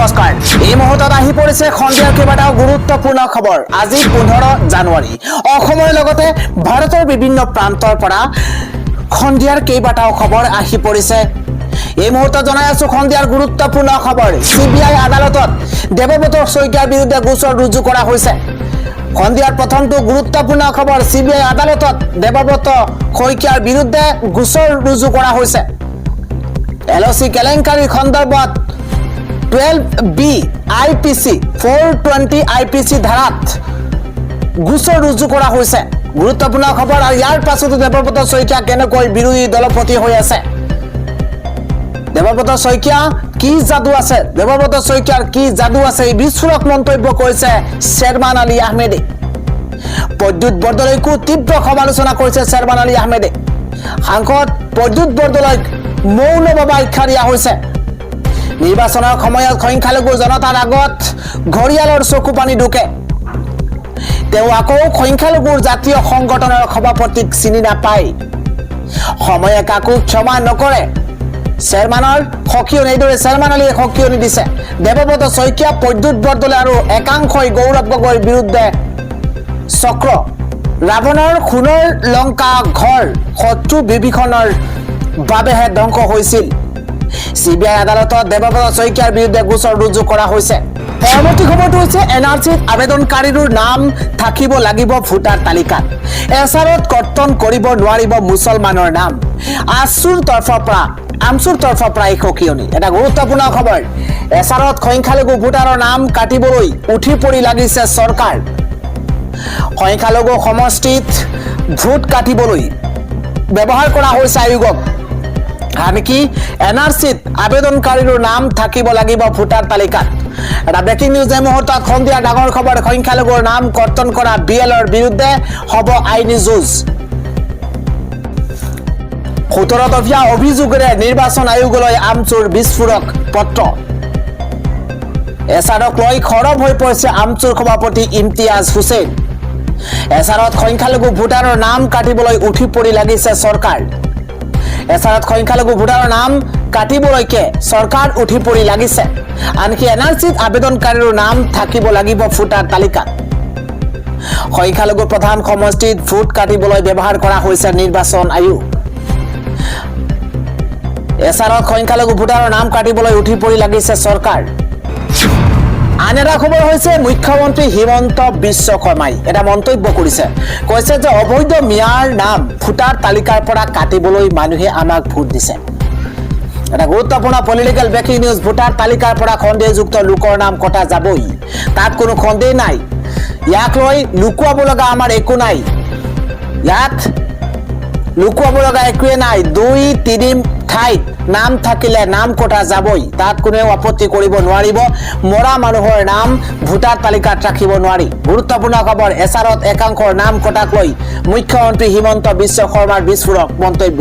নমস্কাৰ এই মুহূৰ্তত আহি পৰিছে খন্দিয়াৰ কেইবাটাও গুৰুত্বপূৰ্ণ খবৰ আজি 15 জানুৱাৰী অসমৰ লগতে ভাৰতৰ বিভিন্ন প্ৰান্তৰ পৰা খন্দিয়াৰ কেইবাটাও খবৰ আহি পৰিছে এই মুহূৰ্তত জনাই আছো খন্দিয়াৰ গুৰুত্বপূৰ্ণ খবৰ সিবিআই আদালতত দেৱব্ৰত শইকীয়াৰ বিৰুদ্ধে গোচৰ ৰুজু কৰা হৈছে খন্দিয়াৰ প্ৰথমটো গুৰুত্বপূৰ্ণ খবৰ সিবিআই আদালতত দেৱব্ৰত শইকীয়াৰ বিৰুদ্ধে গোচৰ ৰুজু কৰা হৈছে এলঅচি কেলেংকাৰী খণ্ডত 12B IPC 420 IPC ধাৰাত গোচৰ ৰুজু কৰা হৈছে গুৰুত্বপূৰ্ণ খবৰ আৰু ইয়াৰ পাছতো দেৱব্ৰত শইকীয়া কেনেকৈ বিৰোধী দলপতি হৈ আছে দেৱব্ৰত শইকীয়া কি যাদু আছে দেৱব্ৰত শইকীয়াৰ কি যাদু আছে এই বিস্ফোৰক মন্তব্য কৰিছে শেৰমান আলী আহমেদে প্ৰদ্যুৎ বৰদলৈকো তীব্ৰ সমালোচনা কৰিছে শেৰমান আলী আহমেদে সাংসদ প্ৰদ্যুৎ বৰদলৈক মৌন বাবা আখ্যা দিয়া হৈছে নিৰ্বাচনৰ সময়ত সংখ্যালঘু জনতাৰ আগত ঘৰিয়ালৰ চকু পানী ঢুকে তেওঁ আকৌ সংখ্যালঘুৰ জাতীয় সংগঠনৰ সভাপতিক চিনি নাপায় সময়ে কাকো ক্ষমা নকৰে চেয়াৰমানৰ সকিয়নি এইদৰে চেয়াৰমান আলীয়ে সকিয়নি দিছে দেৱব্ৰত শইকীয়া প্ৰদ্যুৎ বৰদলৈ আৰু একাংশই গৌৰৱ গগৈৰ বিৰুদ্ধে চক্ৰ ৰাৱণৰ সোণৰ লংকা ঘৰ শত্ৰু বিভীষণৰ বাবেহে ধ্বংস হৈছিল সিবিআই আদালতত দেৱব্ৰত শইকীয়াৰ বিৰুদ্ধে গোচৰ ৰুজু কৰা হৈছে পৰৱৰ্তী খবৰটো হৈছে এনআৰচিত আবেদনকাৰীৰ নাম থাকিব লাগিব ভোটাৰ তালিকাত এছাৰত কৰ্তন কৰিব নোৱাৰিব মুছলমানৰ নাম আমচুৰ তৰফৰ পৰা এই সকিয়নি এটা গুৰুত্বপূৰ্ণ খবৰ এছাৰত সংখ্যালঘু ভোটাৰৰ নাম কাটিবলৈ উঠি পৰি লাগিছে চৰকাৰ সংখ্যালঘু সমষ্টিত ভোট কাটিবলৈ ব্যৱহাৰ কৰা হৈছে আয়োগক আনকি এনআৰচিত আবেদনকাৰীৰ নাম থাকিব লাগিব ভোটাৰ তালিকাত এটা ব্ৰেকিং নিউজ এই মুহূৰ্তত খন্দিয়া ডাঙৰ খবৰ সংখ্যালঘুৰ নাম কৰ্তন কৰা বিএলৰ বিৰুদ্ধে হ'ব আইনী যুঁজ 17 দফীয়া অভিযোগেৰে নিৰ্বাচন আয়োগলৈ আমচুৰ বিস্ফোৰক পত্ৰ এছাৰক লৈ খৰব হৈ পৰিছে আমচুৰ সভাপতি ইমতিয়াজ হুছেইন এছাৰত সংখ্যালঘু ভোটাৰৰ নাম কাটিবলৈ উঠি পৰি লাগিছে চৰকাৰ এছাৰত সংখ্যালঘু ভোটাৰৰ নাম কাটিবলৈকে চৰকাৰ উঠি পৰি লাগিছে আনকি এনআৰচিত আবেদনকাৰীৰ নাম থাকিব লাগিব ভোটাৰ তালিকাত সংখ্যালঘু প্ৰধান সমষ্টিত ভোট কাটিবলৈ ব্যৱহাৰ কৰা হৈছে নিৰ্বাচন আয়োগ এছাৰত সংখ্যালঘু ভোটাৰৰ নাম কাটিবলৈ উঠি পৰি লাগিছে চৰকাৰ আন এটা খবৰ হৈছে মুখ্যমন্ত্ৰী হিমন্ত বিশ্ব শৰ্মাই এটা মন্তব্য কৰিছে কৈছে যে অবৈধ মিয়াৰ নাম ভোটাৰ তালিকাৰ পৰা কাটিবলৈ মানুহে আমাক ভোট দিছে এটা গুৰুত্বপূৰ্ণ পলিটিকেল ব্ৰেকিং নিউজ ভোটাৰ তালিকাৰ পৰা খন্দেহযুক্ত লোকৰ নাম কটা যাবই তাত কোনো সন্দেহ নাই ইয়াক লৈ লুকুৱাব লগা আমাৰ একো নাই ইয়াত লুকুৱাব লগা একোৱে নাই 2-3 ঠাইত নাম থাকিলে নাম কটা যাবই তাত কোনেও আপত্তি কৰিব নোৱাৰিব মৰা মানুহৰ নাম ভোটাৰ তালিকাত ৰাখিব নোৱাৰি গুৰুত্বপূৰ্ণ খবৰ এছাৰত একাংশৰ নাম কটাক লৈ মুখ্যমন্ত্ৰী হিমন্ত বিশ্ব শৰ্মাৰ বিস্ফোৰক মন্তব্য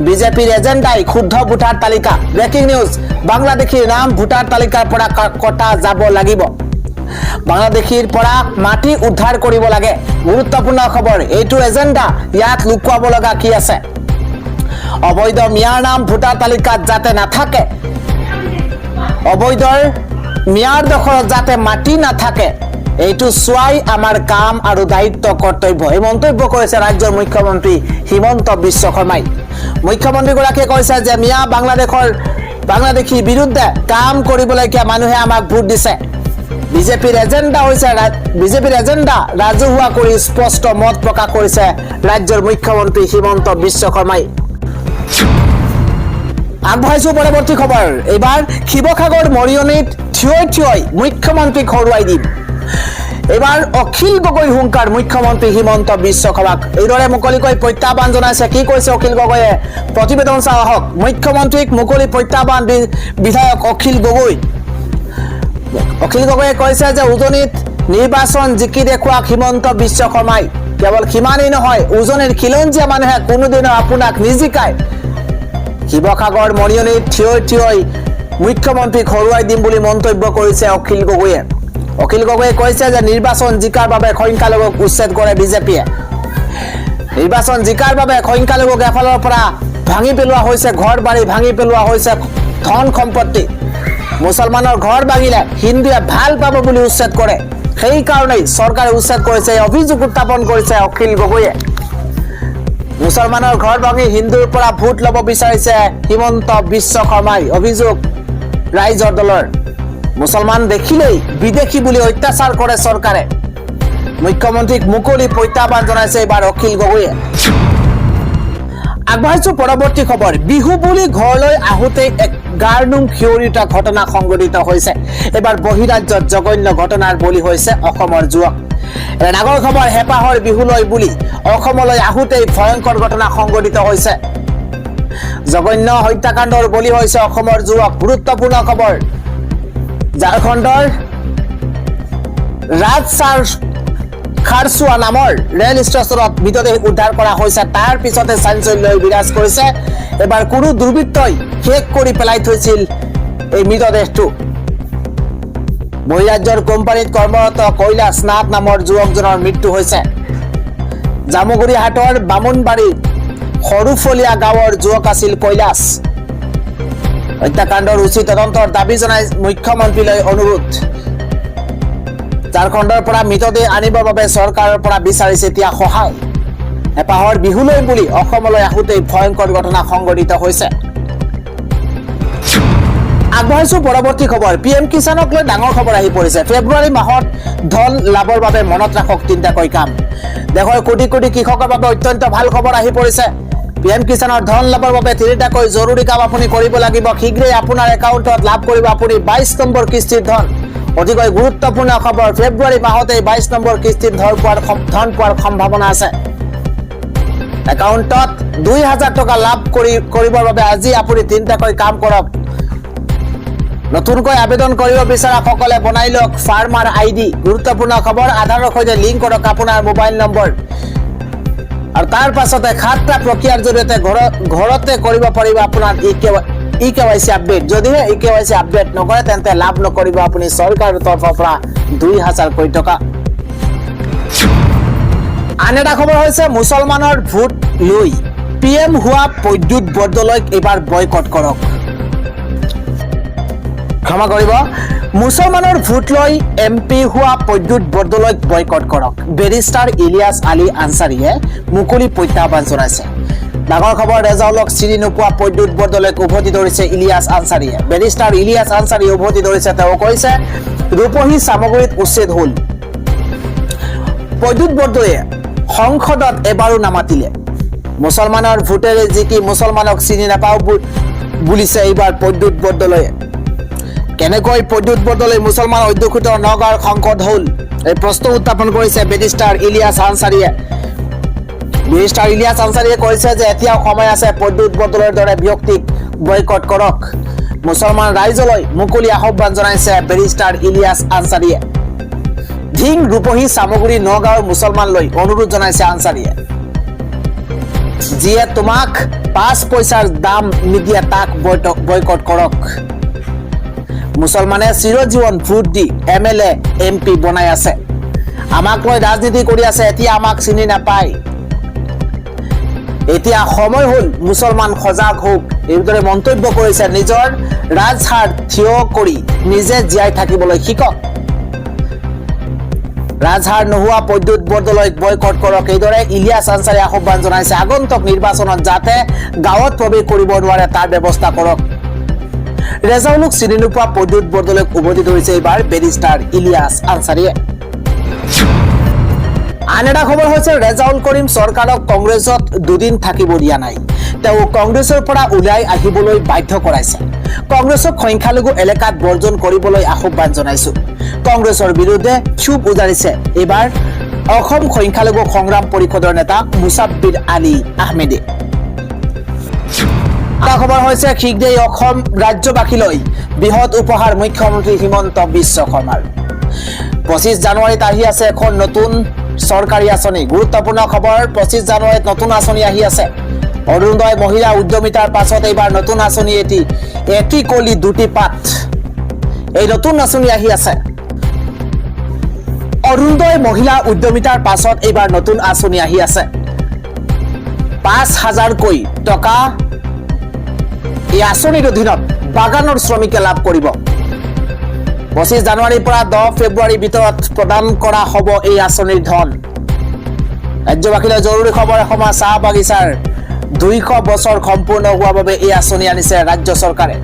বিজেপিৰ এজেণ্ডাই ক্ষুদ্ধ ভোটাৰ তালিকা ব্ৰেকিং নিউজ বাংলাদেশীৰ নাম ভোটাৰ তালিকাৰ পৰা কটা যাব লাগিব বাংলাদেশীৰ পৰা মাটি উদ্ধাৰ কৰিব লাগে গুৰুত্বপূৰ্ণ খবৰ এইটো এজেণ্ডা ইয়াত লুকুৱাব লগা কি আছে অবৈধ মিয়াৰ নাম ভোটাৰ তালিকাত যাতে নাথাকে অবৈধৰ মিয়াৰ দখলত যাতে মাটি নাথাকে এইটো চোৱাই আমাৰ কাম আৰু দায়িত্ব কৰ্তব্য এই মন্তব্য কৰিছে ৰাজ্যৰ মুখ্যমন্ত্ৰী হিমন্ত বিশ্ব শৰ্মাই মুখ্যমন্ত্ৰীগৰাকীয়ে কৈছে যে মিয়া বাংলাদেশীৰ বিৰুদ্ধে কাম কৰিবলৈকে মানুহে আমাক ভোট দিছে বিজেপিৰ এজেণ্ডা ৰাজহুৱা কৰি স্পষ্ট মত প্ৰকাশ কৰিছে ৰাজ্যৰ মুখ্যমন্ত্ৰী হিমন্ত বিশ্ব শৰ্মাই আগবঢ়াইছো পৰৱৰ্তী খবৰ এইবাৰ শিৱসাগৰ মৰিয়নিত থিয় মুখ্যমন্ত্ৰীক হৰুৱাই দিম এইবাৰ অখিল গগৈ হুংকাৰ মুখ্যমন্ত্ৰী হিমন্ত বিশ্ব শৰ্মাক এইদৰে মুকলিকৈ প্ৰত্যাহ্বান জনাইছে কি কৈছে অখিল গগৈয়ে প্ৰতিবেদন চাওঁ আহক মুখ্যমন্ত্ৰীক মুকলি প্ৰত্যাহ্বান বিধায়ক অখিল গগৈয়ে কৈছে যে উজনিত নিৰ্বাচন জিকি দেখুওৱা হিমন্ত বিশ্ব শৰ্মাই কেৱল সিমানেই নহয় উজনিৰ খিলঞ্জীয়া মানুহে কোনোদিনো আপোনাক নিজিকায় শিৱসাগৰ মৰিয়নিত থিয় মুখ্যমন্ত্ৰীক হৰুৱাই দিম বুলি মন্তব্য কৰিছে অখিল গগৈয়ে কৈছে যে নিৰ্বাচন জিকাৰ বাবে সংখ্যালঘুক উচ্ছেদ কৰে বিজেপিয়ে নিৰ্বাচন জিকাৰ বাবে সংখ্যালঘুক এফালৰ পৰা ভাঙি পেলোৱা হৈছে ঘৰ বাৰী ভাঙি পেলোৱা হৈছে ধন সম্পত্তি মুছলমানৰ ঘৰ ভাঙিলে হিন্দুৱে ভাল পাব বুলি উচ্ছেদ কৰে সেইকাৰণেই চৰকাৰে উচ্ছেদ কৰিছে অভিযোগ উত্থাপন কৰিছে অখিল গগৈয়ে মুছলমানৰ ঘৰ ভাঙি হিন্দুৰ পৰা ভোট ল'ব বিচাৰিছে হিমন্ত বিশ্ব শৰ্মাই অভিযোগ ৰাইজৰ দলৰ মুছলমান দেখিলেই বিদেশী বুলি অত্যাচাৰ কৰে চৰকাৰে মুখ্যমন্ত্ৰীক মুকলি প্ৰত্যাহ্বান জনাইছে এবাৰ অখিল গগৈয়ে আগবাঢ়িছো পৰৱৰ্তী খবৰ বিহু বুলি ঘৰলৈ আহোঁতে এক গাৰ্নুম খিয়ৰিতা ঘটনা সংঘটিত হৈছে এবাৰ বহিৰাজ্যত জঘন্য ঘটনাৰ বলি হৈছে অসমৰ যুৱক ডাঙৰ খবৰ হেঁপাহৰ বিহুলৈ বুলি অসমলৈ আহোঁতেই ভয়ংকৰ ঘটনা সংঘটিত হৈছে জঘন্য হত্যাকাণ্ডৰ বলি হৈছে অসমৰ যুৱক গুৰুত্বপূৰ্ণ খবৰ ঝাৰখণ্ডৰ ৰাজচাৰ খাৰচুৱা নামৰ ৰেল ষ্টেচনত মৃতদেহ উদ্ধাৰ কৰা হৈছে তাৰ পিছতে চাঞ্চল্যই বিৰাজ কৰিছে এবাৰ কোনো দুৰ্বৃত্তই শেষ কৰি পেলাই থৈছিল এই মৃতদেহটো বহিৰাজ্যৰ কোম্পানীত কৰ্মৰত কৈলাশ নাথ নামৰ যুৱকজনৰ মৃত্যু হৈছে জামুগুৰি হাটৰ বামুণবাৰী সৰুফলীয়া গাঁৱৰ যুৱক আছিল কৈলাশ হত্যাকাণ্ডৰ উচিত তদন্তৰ দাবী জনাই মুখ্যমন্ত্ৰীলৈ অনুৰোধ ঝাৰখণ্ডৰ পৰা মৃতদেহ আনিবৰ বাবে চৰকাৰৰ পৰা বিচাৰিছে এতিয়া সহায় হেঁপাহৰ বিহুলৈ বুলি অসমলৈ আহোঁতেই ভয়ংকৰ ঘটনা সংঘটিত হৈছে আগবাঢ়িছো পৰৱৰ্তী খবৰ পিএম কিষাণক লৈ ডাঙৰ খবৰ আহি পৰিছে ফেব্ৰুৱাৰী মাহত ধন লাভৰ বাবে মনত ৰাখক তিনিটাকৈ কাম দেশৰ কোটি কোটি কৃষকৰ বাবে অত্যন্ত ভাল খবৰ আহি পৰিছে পিএম কিষাণৰ ধন লাভৰ বাবে তিনিটাকৈ জৰুৰী কাম আপুনি কৰিব লাগিব শীঘ্ৰেই আপোনাৰ একাউণ্টত লাভ কৰিব আপুনি 22 নম্বৰ কিস্তিৰ ধন অতিকৈ গুৰুত্বপূৰ্ণ খবৰ ফেব্ৰুৱাৰী মাহতে 22 নম্বৰ কিস্তিৰ ধন পোৱাৰ সম্ভাৱনা আছে একাউণ্টত 2000 টকা লাভ কৰিবৰ বাবে আজি আপুনি তিনিটাকৈ কাম কৰক নতুনকৈ আবেদন কৰিব বিচৰা সকলে বনাই লওক ফাৰ্মাৰ আইডি গুৰুত্বপূৰ্ণ খবৰ আধাৰৰ সৈতে লিংক কৰক আপোনাৰ মোবাইল নম্বৰ আৰু তাৰ পাছতে 7টা প্ৰক্ৰিয়াৰ জৰিয়তে ঘৰতে কৰিব পাৰিব আপোনাৰ ই-KYC আপডেট যদিহে ই-KYC আপডেট নকৰে তেন্তে লাভ নকৰিব আপুনি চৰকাৰৰ তৰফৰ পৰা 2000 কোটি টকা আন এটা খবৰ হৈছে মুছলমানৰ ভোট লৈ পিএম হোৱা প্ৰদ্যুৎ বৰদলৈক এবাৰ বয়কট কৰক ক্ষমা কৰিব মুছলমানৰ ভোট লৈ এমপি হোৱা প্ৰদ্যুৎ বৰদলৈক বয়কট কৰক বেৰিষ্টাৰ ইলিয়াছ আলী আনচাৰীয়ে মুকলি প্ৰত্যাহ্বান জনাইছে ডাঙৰ খবৰ ৰেজাউলক চিনি নোপোৱা প্ৰদ্যুৎ বৰদলৈক উভতি ধৰিছে ইলিয়াছ আনচাৰীয়ে বেৰিষ্টাৰ ইলিয়াছ আনচাৰী উভতি ধৰিছে তেওঁ কৈছে ৰূপহী সামগ্ৰীত উচ্ছেদ হ'ল প্ৰদ্যুৎ বৰদলৈয়ে সংসদত এবাৰো নামাতিলে মুছলমানৰ ভোটেৰে জিকি মুছলমানক চিনি নাপাওঁ বুলিছে এইবাৰ প্ৰদ্যুৎ বৰদলৈয়ে কেনেকৈ প্ৰদ্যুৎ বৰদলৈ মুছলমান অধ্যুষিত নগাঁৱৰ সংসদ হ'ল এই প্ৰশ্ন উত্থাপন কৰিছে বেৰিষ্টাৰ ইলিয়াছ আনচাৰীয়ে কৈছে যে এতিয়াও সময় আছে প্ৰদ্যুৎ বৰদলৈৰ দৰে ব্যক্তিক বয়কট কৰক মুছলমান ৰাইজলৈ মুকলি আহ্বান জনাইছে বেৰিষ্টাৰ ইলিয়াছ আনচাৰীয়ে ধিং ৰূপহী সামগ্ৰী নগাঁৱৰ মুছলমানলৈ অনুৰোধ জনাইছে আনচাৰীয়ে যিয়ে তোমাক 5 পইচাৰ দাম নিদিয়ে তাক বয়কট কৰক মুছলমানে চিৰজীৱন ভোট দি MLA MP বনাই আছে আমাক লৈ ৰাজনীতি কৰি আছে এতিয়া আমাক চিনি নাপায় এতিয়া সময় হ'ল মুছলমান সজাগ হোক এইদৰে মন্তব্য কৰিছে নিজৰ ৰাজহাড় থিয় কৰি নিজে জীয়াই থাকিবলৈ শিকক ৰাজহাড় নোহোৱা প্ৰদ্যুৎ বৰদলৈক বয়কট কৰক এইদৰে ইলিয়াছ আনচাৰীয়ে আহ্বান জনাইছে আগন্তুক নিৰ্বাচনত যাতে গাঁৱত প্ৰৱেশ কৰিব নোৱাৰে তাৰ ব্যৱস্থা কৰক ৰেজাউলক চিনি নোপোৱা প্ৰদ্যুৎ বৰদলৈক উভতি ধৰিছে এইবাৰ বেৰিষ্টাৰ ইলিয়াছ আনচাৰীয়ে আন এটা খবৰ হৈছে ৰেজাউল কৰিম চৰকাৰক কংগ্ৰেছত দুদিন থাকিব দিয়া নাই তেওঁ কংগ্ৰেছৰ পৰা ওলাই আহিবলৈ বাধ্য কৰাইছে কংগ্ৰেছক সংখ্যালঘু এলেকাত বৰ্জন কৰিবলৈ আহ্বান জনাইছো কংগ্ৰেছৰ বিৰুদ্ধে ক্ষোভ উজাৰিছে এইবাৰ অসম সংখ্যালঘু সংগ্ৰাম পৰিষদৰ নেতা মুছাব্বিৰ আলী আহমেদে খবৰ হৈছে শীঘ্ৰেই অসম ৰাজ্যবাসীলৈ বৃহৎ উপহাৰ মুখ্যমন্ত্ৰী হিমন্ত বিশ্ব শৰ্মাৰ 25 জানুৱাৰীত আহি আছে এখন নতুন চৰকাৰী আঁচনি গুৰুত্বপূৰ্ণ খবৰ 25 জানুৱাৰীত নতুন আঁচনি আহি আছে অৰুণোদয় মহিলা উদ্যমিতাৰ পাছত এইবাৰ নতুন আঁচনি এটি কলি দুটি পাত এই নতুন আঁচনি আহি আছে অৰুণোদয় মহিলা উদ্যমিতাৰ পাছত এইবাৰ নতুন আঁচনি আহি আছে 5000 কৈ টকা এই আঁচনিৰ অধীনত বাগানৰ শ্ৰমিকে লাভ কৰিব 25 জানুৱাৰীৰ পৰা 10 ফেব্ৰুৱাৰীৰ ভিতৰত প্ৰদান কৰা হ'ব এই আঁচনিৰ ধন। ৰাজ্যবাসীলৈ জৰুৰী খবৰ এসময়ত চাহ বাগিচাৰ 200 বছৰ সম্পূৰ্ণ হোৱাৰ বাবে এই আঁচনি আনিছে ৰাজ্য চৰকাৰে।